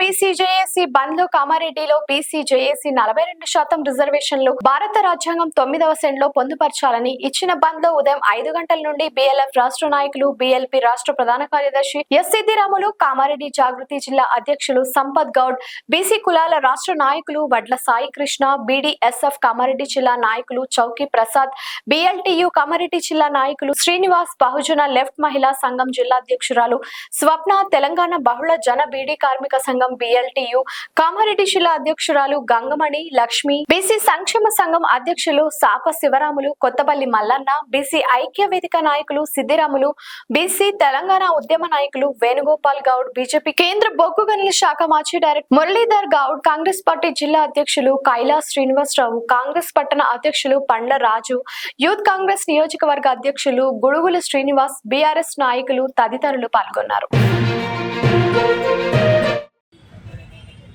BCJAC బంద్ లో కామారెడ్డిలో BCJAC 42% రిజర్వేషన్లు భారత రాజ్యాంగం 9వ సెండ్లో పొందుపరచాలని ఇచ్చిన బంద్ లో ఉదయం 5 గంటల నుండి బీఎల్ఎఫ్ రాష్ట్ర నాయకులు, బీఎల్పీ రాష్ట్ర ప్రధాన కార్యదర్శి ఎస్ సిద్దిరాములు, కామారెడ్డి జాగృతి జిల్లా అధ్యక్షులు సంపత్ గౌడ్, బీసీ కులాల రాష్ట్ర నాయకులు వడ్ల సాయి కృష్ణ, బీడీఎస్ఎఫ్ కామారెడ్డి జిల్లా నాయకులు చౌకి ప్రసాద్, బీఎల్టీయూ కామారెడ్డి జిల్లా నాయకులు శ్రీనివాస్, బహుజన లెఫ్ట్ మహిళా సంఘం జిల్లా అధ్యక్షురాలు స్వప్న, తెలంగాణ బహుళ జన బీడీ కార్మిక సంఘం బీఎల్టీయూ కామారెడ్డి జిల్లా అధ్యక్షురాలు గంగమణి లక్ష్మి, బీసీ సంక్షేమ సంఘం అధ్యక్షులు సాప శివరాములు, కొత్తపల్లి మల్లన్న, బీసీ ఐక్య వేదిక నాయకులు సిద్దిరాములు, బీసీ తెలంగాణ ఉద్యమ నాయకులు వేణుగోపాల్ గౌడ్, బీజేపీ కేంద్ర బొగ్గు గనుల శాఖ మాజీ డైరెక్టర్ మురళీధర్ గౌడ్, కాంగ్రెస్ పార్టీ జిల్లా అధ్యక్షులు కైలాస్ శ్రీనివాసరావు, కాంగ్రెస్ పట్టణ అధ్యక్షులు పండ్ల రాజు, యూత్ కాంగ్రెస్ నియోజకవర్గ అధ్యక్షులు గుడుగుల శ్రీనివాస్, బీఆర్ఎస్ నాయకులు తదితరులు పాల్గొన్నారు.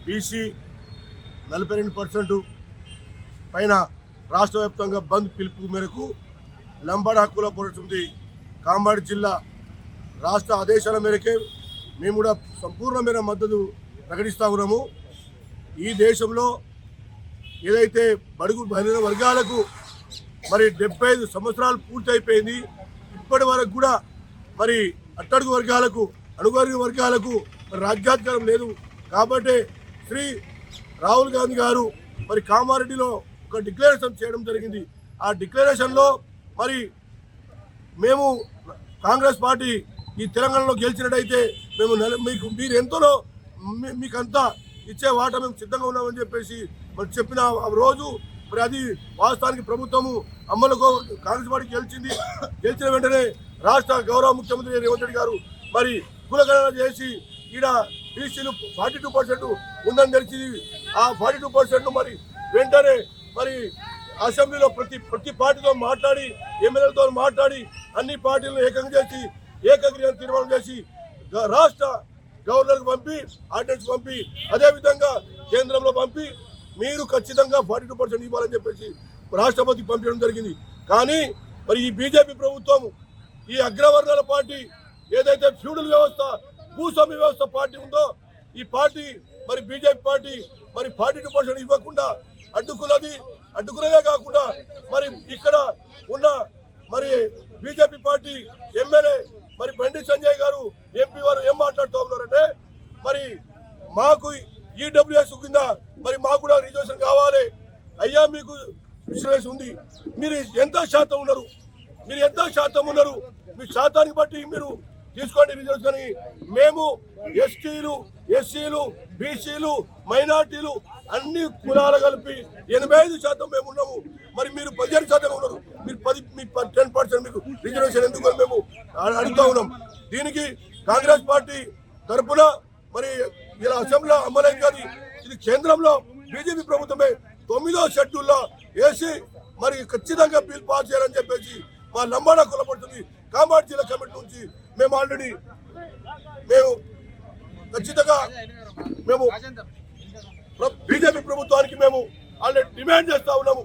బీసీ 42% పైన రాష్ట్ర వ్యాప్తంగా బంద్ పిలుపు మేరకు లంబాడ హక్కుల పోరాట సమితి కామారెడ్డి జిల్లా రాష్ట్ర ఆదేశాల మేరకే మేము కూడా సంపూర్ణమైన మద్దతు ప్రకటిస్తూ ఉన్నాము. ఈ దేశంలో ఏదైతే బడుగు బలహీన వర్గాలకు మరి 75 సంవత్సరాలు పూర్తి అయిపోయింది, ఇప్పటి వరకు కూడా మరి అట్టడుగు వర్గాలకు, అణువర్గ వర్గాలకు రాజ్యాధికారం లేదు. కాబట్టి శ్రీ రాహుల్ గాంధీ గారు మరి కామారెడ్డిలో ఒక డిక్లరేషన్ చేయడం జరిగింది. ఆ డిక్లరేషన్లో మరి మేము కాంగ్రెస్ పార్టీ ఈ తెలంగాణలో గెలిచినట్టయితే మేము మీరు ఎంతలో మీకంతా ఇచ్చే వాట మేము సిద్ధంగా ఉన్నామని చెప్పేసి మరి చెప్పిన రోజు మరి అది వాస్తవానికి ప్రభుత్వము అమలుకో కాంగ్రెస్ పార్టీ గెలిచిన వెంటనే రాష్ట్ర గౌరవ ముఖ్యమంత్రి రేవంత్ రెడ్డి గారు మరి కులగణన చేసి ఈడ బీసీలు 42% ఉందని తెలిసింది. ఆ 42% మరి వెంటనే మరి అసెంబ్లీలో ప్రతి పార్టీతో మాట్లాడి, ఎమ్మెల్యేలతో మాట్లాడి అన్ని పార్టీలను ఏకంగా చేసి ఏకగ్రీవం తీర్మానం చేసి రాష్ట్ర గవర్నర్కి పంపి, ఆర్డినెన్స్ పంపి, అదేవిధంగా కేంద్రంలో పంపి మీరు ఖచ్చితంగా 42% ఇవ్వాలని చెప్పేసి రాష్ట్రపతికి పంపించడం జరిగింది. కానీ మరి ఈ బీజేపీ ప్రభుత్వం, ఈ అగ్రవర్ణాల పార్టీ, ఏదైతే ఫ్యూడల్ వ్యవస్థ, భూస్వామ్య వ్యవస్థ పార్టీ ఉందో ఈ పార్టీ మరి బీజేపీ పార్టీ మరి 42% ఇవ్వకుండా అడ్డుకున్నదే కాకుండా మరి ఇక్కడ ఉన్న మరి బీజేపీ పార్టీ ఎమ్మెల్యే మరి బండి సంజయ్ గారు ఎంపీ వారు ఏం మాట్లాడుతూ ఉన్నారంటే మరి మాకు ఈడబ్ల్యూఎస్ కింద మరి మాకు కూడా రిజర్వేషన్ కావాలి. అయ్యా మీకు రిజర్వేషన్ ఉంది, మీరు ఎంత శాతం ఉన్నారు, మీ శాతాన్ని బట్టి మీరు తీసుకోండి రిజర్వేషన్ అని. మేము ఎస్టీలు, ఎస్సీలు, బీసీలు, మైనార్టీలు అన్ని కులాలు కలిపి 85% మేము ఉన్నాము. మరి మీరు 15% ఉన్నారు, మీరు 10% మీకు రిజర్వేషన్ ఎందుకు మేము అడుగుతా ఉన్నాం. దీనికి కాంగ్రెస్ పార్టీ తరఫున మరి ఇలా అసెంబ్లీలో అమలైంది కానీ ఇది కేంద్రంలో బీజేపీ ప్రభుత్వమే 9వ షెడ్యూల్లో వేసి మరి ఖచ్చితంగా బిల్ పాస్ చేయాలని చెప్పేసి మా లంబాడ కులపడుతుంది కామారెడ్డి జిల్లా కమిటీ నుంచి మేము ఆల్రెడీ ఖచ్చితంగా బీజేపీ ప్రభుత్వానికి మేము ఆల్రెడీ డిమాండ్ చేస్తా ఉన్నాము.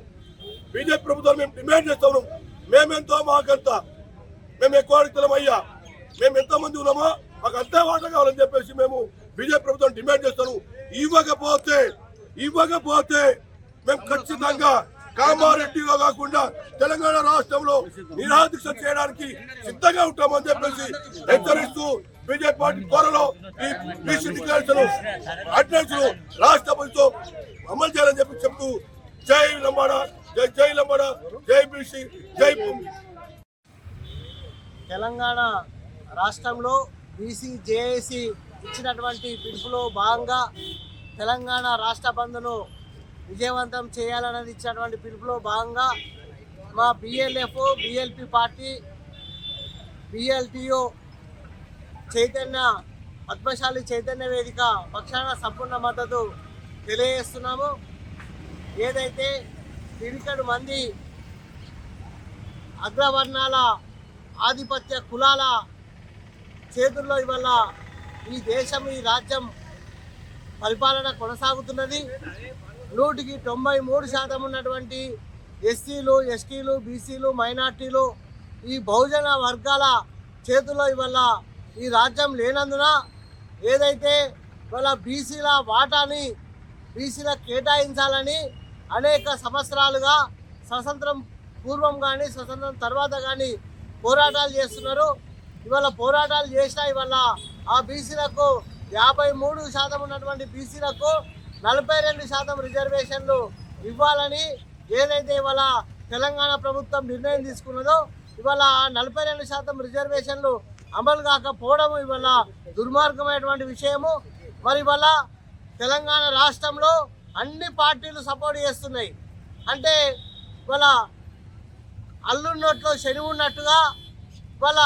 బీజేపీ ప్రభుత్వాన్ని మేము డిమాండ్ చేస్తా ఉన్నాము. మేమెంతో మాకంతా, మేము ఎక్కువ అడుగుతున్నాం అయ్యా, మేము ఎంతమంది ఉన్నామో మాకు అంతే వాట కావాలని చెప్పేసి మేము బీజేపీ ప్రభుత్వం డిమాండ్ చేస్తాను. ఇవ్వకపోతే మేము ఖచ్చితంగా కామారెడ్డిలో కాకుండా తెలంగాణ రాష్ట్రంలో నిరాదీక్ష చేయడానికి సిద్ధంగా ఉంటామని చెప్పేసి హెచ్చరిస్తూ బీజేపీ పార్టీ త్వరలో ఈ బీసీ డిక్లరేషన్ ఆర్డినెన్స్ రాష్ట్రపతితో అమలు చేయాలని చెప్తూ జై లంబాడ, జై లంబాడ, జై బీసీ, జై భూమి. తెలంగాణ రాష్ట్రంలో బీసీజేఏసీ ఇచ్చినటువంటి పిలుపులో భాగంగా తెలంగాణ రాష్ట్ర బంద్ను విజయవంతం చేయాలనేది ఇచ్చినటువంటి పిలుపులో భాగంగా మా BLF, BLP party, BLTU Padmashali Chaitanya Vedika పక్షాన సంపూర్ణ మద్దతు తెలియజేస్తున్నాము. ఏదైతే పిడికెడు మంది అగ్రవర్ణాల ఆధిపత్య కులాల చేతుల్లో ఇవాళ ఈ దేశం, ఈ రాజ్యం పరిపాలన కొనసాగుతున్నది. 100కి 93% ఉన్నటువంటి ఎస్సీలు, ఎస్టీలు, బీసీలు, మైనార్టీలు, ఈ బహుజన వర్గాల చేతుల్లో ఇవాళ ఈ రాజ్యం లేనందున ఏదైతే ఇవాళ బీసీల వాటాని బీసీలకు కేటాయించాలని అనేక సంవత్సరాలుగా స్వతంత్రం పూర్వం కానీ స్వతంత్రం తర్వాత కానీ పోరాటాలు చేస్తున్నారు. ఇవాళ పోరాటాలు చేసినా ఇవాళ ఆ బీసీలకు 53% ఉన్నటువంటి బీసీలకు 42% రిజర్వేషన్లు ఇవ్వాలని ఏదైతే ఇవాళ తెలంగాణ ప్రభుత్వం నిర్ణయం తీసుకున్నదో ఇవాళ 42% రిజర్వేషన్లు అమలు కాకపోవడం ఇవాళ దుర్మార్గమైనటువంటి విషయము. మరి ఇవాళ తెలంగాణ రాష్ట్రంలో అన్ని పార్టీలు సపోర్ట్ చేస్తున్నాయి. అంటే ఇవాళ అల్లున్నట్లో శని ఉన్నట్టుగా ఇవాళ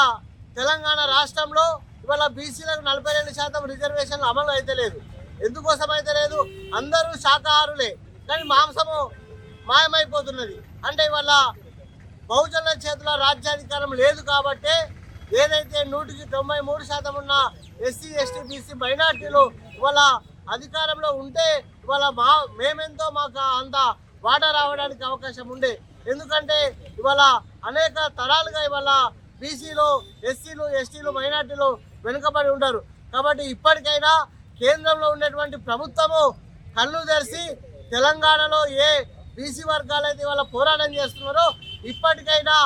తెలంగాణ రాష్ట్రంలో ఇవాళ బీసీలకు 42% రిజర్వేషన్లు అమలు అయితే లేదు. ఎందుకోసం అయితే లేదు? అందరూ శాకాహారులే, కానీ మాంసము మాయమైపోతున్నది. అంటే ఇవాళ బహుజనుల చేతిలో రాజ్యాధికారం లేదు కాబట్టి ఏదైతే 193% ఉన్న ఎస్సీ ఎస్టీ బీసీ మైనార్టీలు ఇవాళ అధికారంలో ఉంటే ఇవాళ మేమెంతో మాకు అంత వాటా రావడానికి అవకాశం ఉండే. ఎందుకంటే ఇవాళ అనేక తరాలుగా ఇవాళ బీసీలు ఎస్సీలు ఎస్టీలు మైనార్టీలు వెనుకబడి ఉంటారు. కాబట్టి ఇప్పటికైనా కేంద్రంలో ఉన్నటువంటి ప్రభుత్వము కళ్ళు తెరిచి తెలంగాణలో ఏ బీసీ వర్గాలు అయితే ఇవాళ పోరాటం చేస్తున్నారో ఇప్పటికైనా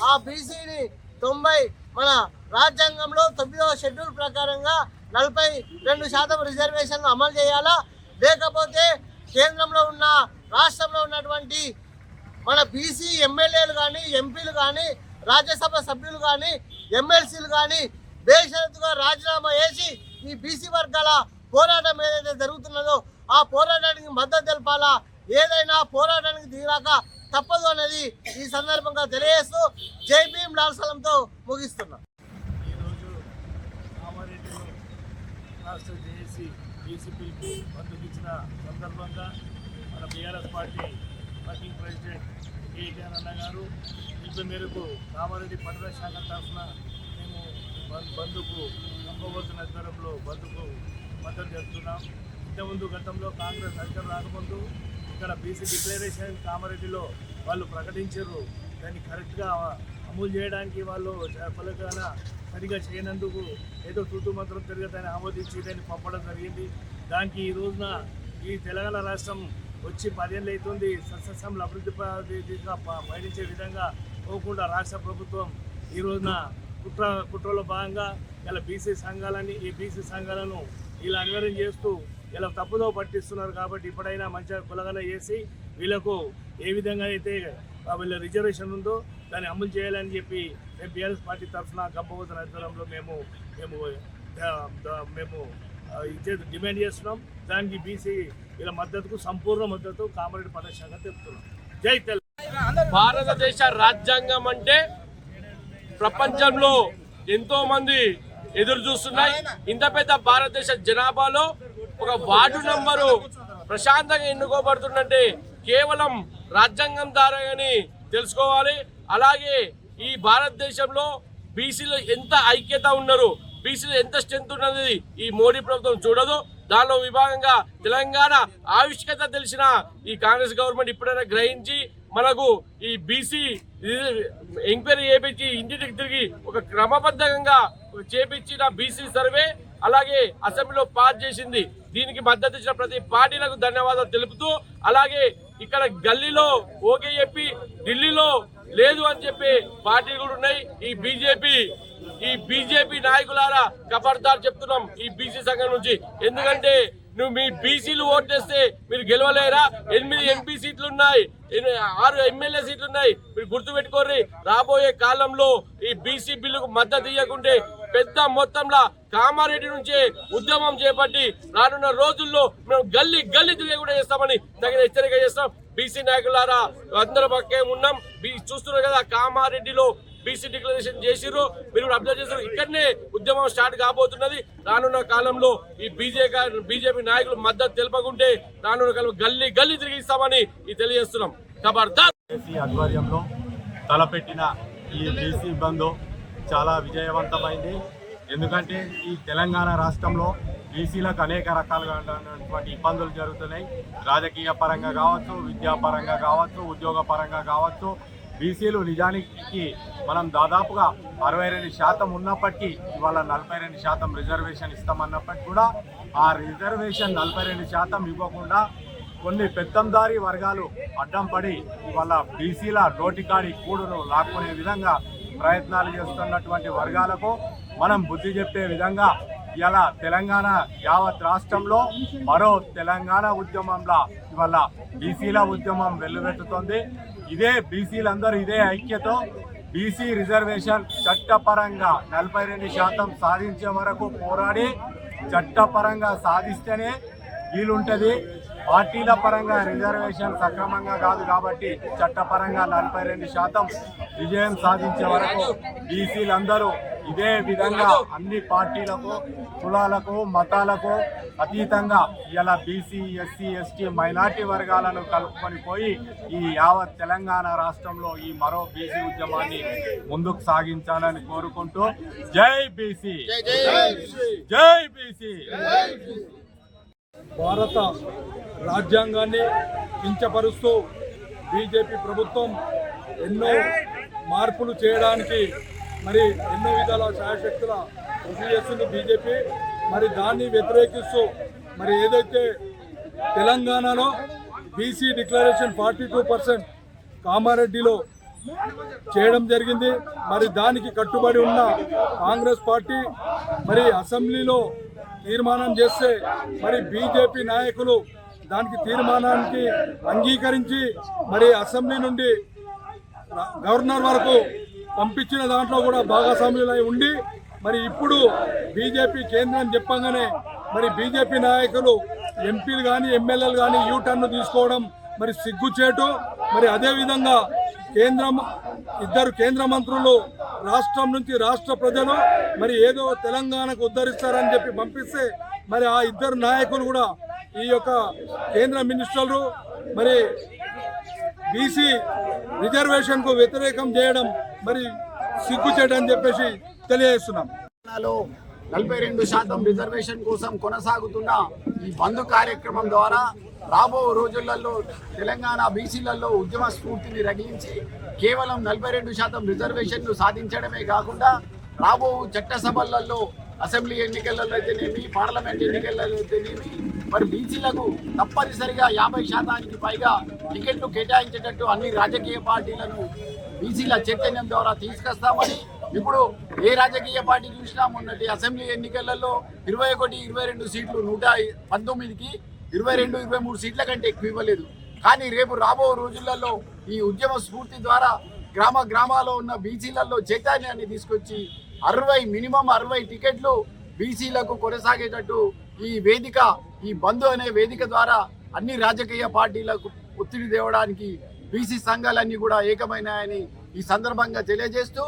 ఆ బీసీని 90 మన రాజ్యాంగంలో 9వ షెడ్యూల్ ప్రకారంగా 42% రిజర్వేషన్లు అమలు చేయాలా, లేకపోతే కేంద్రంలో ఉన్న రాష్ట్రంలో ఉన్నటువంటి మన బీసీ ఎమ్మెల్యేలు కానీ ఎంపీలు కానీ రాజ్యసభ సభ్యులు కానీ ఎమ్మెల్సీలు కానీ బేషరతుగా రాజీనామా చేసి ఈ బీసీ వర్గాల పోరాటం ఏదైతే జరుగుతున్నదో ఆ పోరాటానికి మద్దతు తెలపాలా. ఏదైనా పోరాటానికి దిగాక తప్పదు అనేది ఈ సందర్భంగా తెలియజేస్తూ జై భీమ్ లాల్ సలంతో ముగిస్తున్నాం. ఈరోజు కామారెడ్డిలో రాష్ట్ర జేఏసీ బీసీ పిలుపు మద్దతిచ్చిన సందర్భంగా మన BRS party working president KTR అన్న గారు పిలుపు మేరకు కామారెడ్డి పట్టణ శాఖ తరఫున మేము బంధుకు కంపబోతున్న ఆధ్వర్యంలో బంధుకు మద్దతు చేస్తున్నాం. ఇంతకుముందు గతంలో కాంగ్రెస్ అధికారం రాకముందు ఇక్కడ బీసీ డిక్లరేషన్ కామారెడ్డిలో వాళ్ళు ప్రకటించారు. దాన్ని కరెక్ట్గా అమలు చేయడానికి వాళ్ళు ఫలితాన సరిగా చేయనందుకు ఏదో తూతు మంత్రం తిరగతాన్ని ఆమోదించి దాన్ని పంపడం జరిగింది. దానికి ఈ రోజున ఈ తెలంగాణ రాష్ట్రం వచ్చి 10 ఏళ్ళు అవుతుంది. సస్యశ్యామల అభివృద్ధిగా పయనించే విధంగా పోకుండా రాష్ట్ర ప్రభుత్వం ఈ రోజున కుట్రలో భాగంగా ఇలా బీసీ సంఘాలను ఇలా అన్వయం చేస్తూ ఇలా తప్పుదో పట్టిస్తున్నారు. కాబట్టి ఇప్పుడైనా మంచిగా కులగన చేసి వీళ్ళకు ఏ విధంగా అయితే వీళ్ళ రిజర్వేషన్ ఉందో దాన్ని అమలు చేయాలని చెప్పి మేము బీఆర్ఎస్ పార్టీ తరఫున గంపబోతున్న ఆధ్వర్యంలో మేము డిమాండ్ చేస్తున్నాం. దానికి బీసీ వీళ్ళ మద్దతుకు సంపూర్ణ మద్దతు కామారెడ్డి పట్టణ శాఖ తెలుపుతున్నాం. జై తెలంగాణ. భారతదేశ రాజ్యాంగం అంటే ప్రపంచంలో ఎంతో మంది ఎదురు చూస్తున్నాయి. ఇంత పెద్ద భారతదేశ జనాభాలో ఒక వార్డు నంబరు ప్రశాంతంగా ఎన్నుకోబడుతుందంటే కేవలం రాజ్యాంగం ద్వారానే తెలుసుకోవాలి. అలాగే ఈ భారతదేశంలో బీసీలు ఎంత ఐక్యత ఉన్నారు, బీసీలు ఎంత స్ట్రెంత్ ఉన్నది ఈ మోడీ ప్రభుత్వం చూడదు. దానిలో విభాగంగా తెలంగాణ ఆవిష్కత తెలిసిన ఈ కాంగ్రెస్ గవర్నమెంట్ ఇప్పుడైనా గ్రహించి మనకు ఈ బీసీ ఎంక్వైరీ చేపించి ఇంటికి తిరిగి ఒక క్రమబద్ధంగా చేపించిన బీసీ సర్వే అలాగే అసెంబ్లీలో పాస్ చేసింది. దీనికి మద్దతు ఇచ్చిన ప్రతి పార్టీలకు ధన్యవాదాలు తెలుపుతూ, అలాగే ఇక్కడ గల్లీలో ఓకే చెప్పి ఢిల్లీలో లేదు అని చెప్పి పార్టీలు కూడా ఉన్నాయి. ఈ బీజేపీ నాయకులారా ఖబర్దార్ చెప్తున్నాం ఈ బీసీ సంఘం నుంచి. ఎందుకంటే నువ్వు మీ బీసీలు ఓటేస్తే మీరు గెలవలేరా? 8 ఎంపీ సీట్లు ఉన్నాయి, 6 ఎమ్మెల్యే సీట్లు ఉన్నాయి. మీరు గుర్తుపెట్టుకోర్రి, రాబోయే కాలంలో ఈ బీసీ బిల్లుకు మద్దతు ఇవ్వకుంటే పెద్ద మొత్తంలో కామారెడ్డి నుంచే ఉద్యమం చేపట్టి రానున్న రోజుల్లో మేము గల్లీ తిరిగి కూడా చేస్తామని తగిన హెచ్చరిక చేస్తాం. బీసీ నాయకులారా అందరూ పక్కే ఉన్నాం. చూస్తున్నారు కదా కామారెడ్డిలో బీసీ డిక్లరేషన్ చేసిర్రు, మీరు కూడా అబ్జర్వ్ చేశారు. ఇక్కడనే ఉద్యమం స్టార్ట్ కాబోతున్నది. రానున్న కాలంలో ఈ బీజేపీ నాయకులు మద్దతు తెలపకుంటే రానున్న కాలంలో గల్లీ తిరిగిస్తామని తెలియజేస్తున్నాం. ఖబర్దార్. ఆధ్వర్యంలో తలపెట్టిన ఈ బీసీ బంద్ చాలా విజయవంతమైంది. ఎందుకంటే ఈ తెలంగాణ రాష్ట్రంలో బీసీలకు అనేక రకాలుగా ఇబ్బందులు జరుగుతున్నాయి. రాజకీయ పరంగా కావచ్చు, విద్యాపరంగా కావచ్చు, ఉద్యోగ పరంగా కావచ్చు. బీసీలు నిజానికి మనం దాదాపుగా 62% ఉన్నప్పటికీ ఇవాళ 42% రిజర్వేషన్ ఇస్తామన్నప్పటికీ కూడా ఆ రిజర్వేషన్ 42% ఇవ్వకుండా కొన్ని పెత్తందారీ వర్గాలు అడ్డం పడి ఇవాళ బీసీల నోటికాడి కూడును లాక్కునే విధంగా ప్రయత్నాలు చేస్తున్నటువంటి వర్గాలకు మనం బుద్ధి చెప్పే విధంగా ఇలా తెలంగాణ యావత్ రాష్ట్రంలో మరో తెలంగాణ ఉద్యమంలా ఇవాళ బీసీల ఉద్యమం వెల్లువెత్తుతోంది. ఇదే బీసీలందరూ ఇదే ఐక్యతో బీసీ రిజర్వేషన్ చట్టపరంగా 42% సాధించే వరకు పోరాడి చట్టపరంగా సాధిస్తేనే వీలుంటది. పార్టీల పరంగా రిజర్వేషన్ సక్రమంగా కాదు కాబట్టి చట్టపరంగా 42% విజయం సాధించే వరకు బీసీలందరూ ఇదే విధంగా అన్ని పార్టీలకు, కులాలకు, మతాలకు అతీతంగా ఇలా బీసీ, ఎస్సీ, ఎస్టీ, మైనార్టీ వర్గాలను కలుపుకొని పోయి ఈ యావత్ తెలంగాణ రాష్ట్రంలో ఈ మరో బీసీ ఉద్యమాన్ని ముందుకు సాగించాలని కోరుకుంటూ జై బీసీ, జై బీసీ. భారత రాజ్యాంగాన్ని కించపరుస్తూ బీజేపీ ప్రభుత్వం ఎన్నో మార్పులు చేయడానికి మరి ఎన్నో విధాల శాయశక్తుల కృషి చేస్తుంది బీజేపీ. మరి దాన్ని వ్యతిరేకిస్తూ మరి ఏదైతే తెలంగాణలో బీసీ డిక్లరేషన్ 42% కామారెడ్డిలో చేయడం జరిగింది. మరి దానికి కట్టుబడి ఉన్న కాంగ్రెస్ పార్టీ మరి అసెంబ్లీలో తీర్మానం చేస్తే మరి బీజేపీ నాయకులు దానికి తీర్మానానికి అంగీకరించి మరి అసెంబ్లీ నుండి గవర్నర్ వరకు పంపించిన దాంట్లో కూడా భాగస్వాములై ఉండి మరి ఇప్పుడు బీజేపీ కేంద్రం చెప్పగానే మరి బీజేపీ నాయకులు ఎంపీలు కానీ ఎమ్మెల్యేలు కానీ యూటర్న్ తీసుకోవడం మరి సిగ్గుచేటు. మరి అదేవిధంగా ఇద్దరు కేంద్ర మంత్రులు రాష్ట్రం నుంచి రాష్ట్ర ప్రజలు మరి ఏదో తెలంగాణకు ఉద్ధరిస్తారని చెప్పి పంపిస్తే మరి ఆ ఇద్దరు నాయకులు కూడా ఈ యొక్క కేంద్ర మినిస్టర్లు మరి బీసీ రిజర్వేషన్కు వ్యతిరేకం చేయడం మరి సిగ్గుచేటు అని చెప్పేసి తెలియజేస్తున్నాం. 42% రిజర్వేషన్ కోసం కొనసాగుతున్న ఈ బంద్ కార్యక్రమం ద్వారా రాబో రోజులలో తెలంగాణ బీసీలలో ఉద్యమ స్ఫూర్తిని రగిలించి కేవలం 42% రిజర్వేషన్ను సాధించడమే కాకుండా రాబో చట్టసభలలో అసెంబ్లీ ఎన్నికలలో అయితేనేమి, పార్లమెంట్ ఎన్నికలలో అయితేనేమి మరి బీసీలకు తప్పనిసరిగా 50% పైగా టికెట్లు కేటాయించేటట్టు అన్ని రాజకీయ పార్టీలను బీసీల చైతన్యం ద్వారా తీసుకొస్తామని ఇప్పుడు ఏ రాజకీయ పార్టీ చూసినా మొన్నటి అసెంబ్లీ ఎన్నికలలో 21, 22 సీట్లు 119కి 22, 23 సీట్ల కంటే ఎక్కువ ఇవ్వలేదు. కానీ రేపు రాబో రోజులలో ఈ ఉద్యమ స్ఫూర్తి ద్వారా గ్రామాల్లో ఉన్న బీసీలలో చైతన్యాన్ని తీసుకొచ్చి మినిమం 60 టికెట్లు బీసీలకు కొనసాగేటట్టు ఈ వేదిక, ఈ బంధు అనే వేదిక ద్వారా అన్ని రాజకీయ పార్టీలకు ఒత్తిడి తేవడానికి బీసీ సంఘాలన్నీ కూడా ఏకమైనాయని ఈ సందర్భంగా తెలియజేస్తూ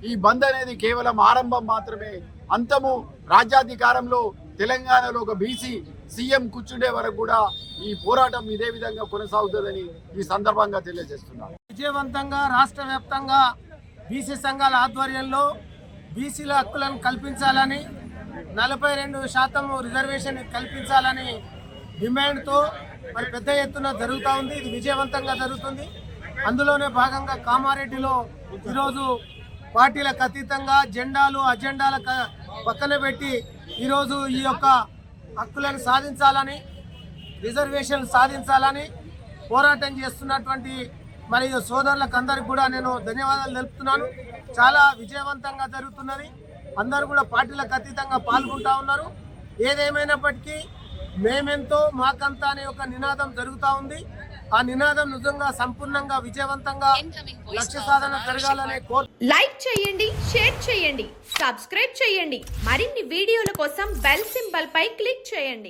ఈ బంద్ అనేది కేవలం ఆరంభం మాత్రమే. అంతము రాజ్యాధికారంలో తెలంగాణలో ఒక బీసీ సీఎం కూర్చుండే వరకు కూడా ఈ పోరాటం ఇదే విధంగా కొనసాగుతుందని ఈ సందర్భంగా తెలియజేస్తున్నాం. విజయవంతంగా రాష్ట్ర వ్యాప్తంగా బీసీ సంఘాల ఆధ్వర్యంలో బీసీల హక్కులను కల్పించాలని 42% రిజర్వేషన్ కల్పించాలని డిమాండ్తో మరి పెద్ద ఎత్తున జరుగుతూ ఉంది. ఇది విజయవంతంగా జరుగుతుంది. అందులోనే భాగంగా కామారెడ్డిలో ఈరోజు పార్టీలకు అతీతంగా జెండాలు అజెండాల పక్కన పెట్టి ఈరోజు ఈ యొక్క హక్కులను సాధించాలని, రిజర్వేషన్ సాధించాలని పోరాటం చేస్తున్నటువంటి మరియు సోదరులకు అందరికి కూడా నేను ధన్యవాదాలు తెలుపుతున్నాను. చాలా విజయవంతంగా జరుగుతున్నది. అందరూ కూడా పార్టీలకు అతీతంగా పాల్గొంటా ఉన్నారు. ఏదేమైనప్పటికీ మేమెంతో మాకంతా అనే ఒక నినాదం జరుగుతూ ఉంది. ఆ నినాదం నిజంగా సంపూర్ణంగా విజయవంతంగా లక్ష్య సాధన జరగాలనే లైక్ చేయండి, షేర్ చేయండి, సబ్స్క్రైబ్ చేయండి. మరిన్ని వీడియోల కోసం బెల్ సింబల్ పై క్లిక్ చేయండి.